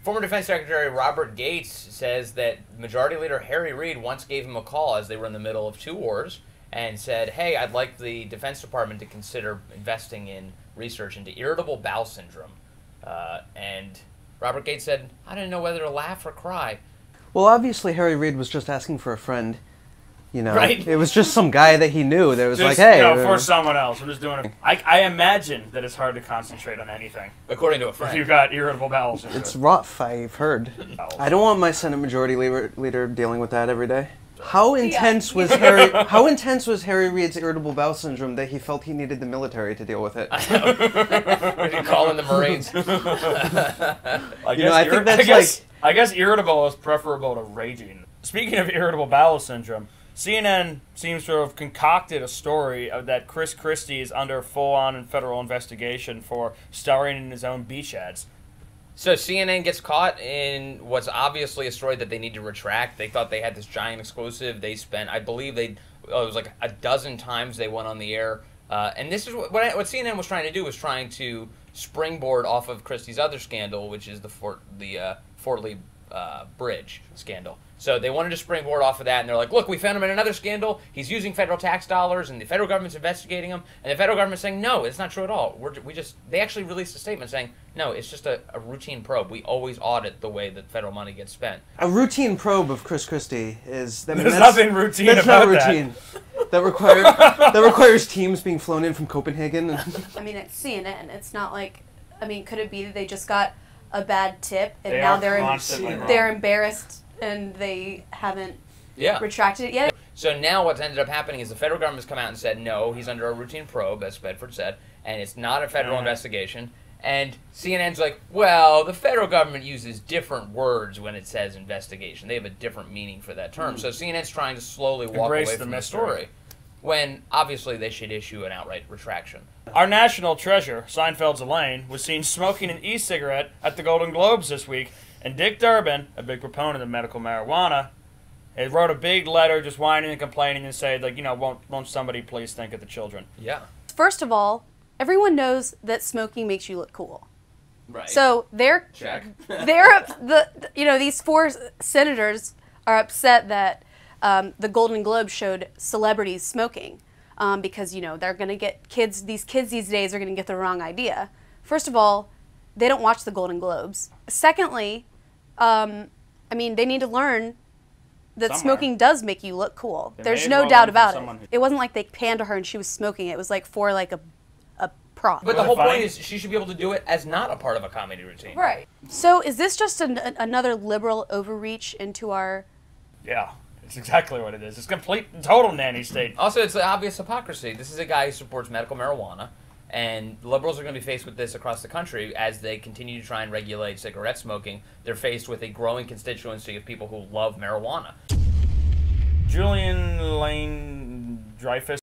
Former Defense Secretary Robert Gates says that Majority Leader Harry Reid once gave him a call as they were in the middle of two wars and said, hey, I'd like the Defense Department to consider investing in research into irritable bowel syndrome. And Robert Gates said, I didn't know whether to laugh or cry. Well, obviously Harry Reid was just asking for a friend. You know, right? It was just some guy that he knew that was just, like, hey. You know, for someone else. I'm just doing it. I imagine that it's hard to concentrate on anything. According to a friend. If you've got irritable bowel syndrome. It's rough, I've heard. I don't want my Senate Majority Leader dealing with that every day. How intense was Harry Reid's irritable bowel syndrome that he felt he needed the military to deal with it? We can call in the Marines. I guess irritable is preferable to raging. Speaking of irritable bowel syndrome, CNN seems to have concocted a story that Chris Christie is under full-on and federal investigation for starring in his own beach ads. So CNN gets caught in what's obviously a story that they need to retract. They thought they had this giant exclusive. They spent, I believe, it was like a dozen times they went on the air. And this is what CNN was trying to do, was trying to springboard off of Christie's other scandal, which is the Fort Lee Bridge scandal. So they wanted to springboard off of that, and they're like, look, we found him in another scandal. He's using federal tax dollars, and the federal government's investigating him. And the federal government's saying, no, it's not true at all. They actually released a statement saying, no, it's just a routine probe. We always audit the way that federal money gets spent. A routine probe of Chris Christie is... There's nothing routine about that. That's not routine. That requires teams being flown in from Copenhagen. I mean, it's CNN. It's not like... I mean, could it be that they just got a bad tip, and they now they're embarrassed and they haven't retracted it yet? So now what's ended up happening is the federal government's come out and said, no, he's under a routine probe, as Bedford said, and it's not a federal investigation. And CNN's like, well, the federal government uses different words when it says investigation. They have a different meaning for that term. So CNN's trying to slowly walk away from the story, when obviously they should issue an outright retraction. Our national treasure, Seinfeld's Elaine, was seen smoking an e-cigarette at the Golden Globes this week, and Dick Durbin, a big proponent of medical marijuana, wrote a big letter just whining and complaining and said, like, you know, won't somebody please think of the children? Yeah. First of all, everyone knows that smoking makes you look cool. Right. So these four senators are upset that the Golden Globe showed celebrities smoking because, you know, they're going to get these kids these days are going to get the wrong idea. First of all, they don't watch the Golden Globes. Secondly, I mean, they need to learn that smoking does make you look cool. There's no doubt about it. It wasn't like they panned to her and she was smoking. It was like for like a prop. But the whole point is she should be able to do it as not a part of a comedy routine. Right. So is this just another liberal overreach into our... Yeah. It's exactly what it is. It's complete and total nanny state. Also, it's the obvious hypocrisy. This is a guy who supports medical marijuana, and liberals are going to be faced with this across the country as they continue to try and regulate cigarette smoking. They're faced with a growing constituency of people who love marijuana. Julian Lane Dreyfus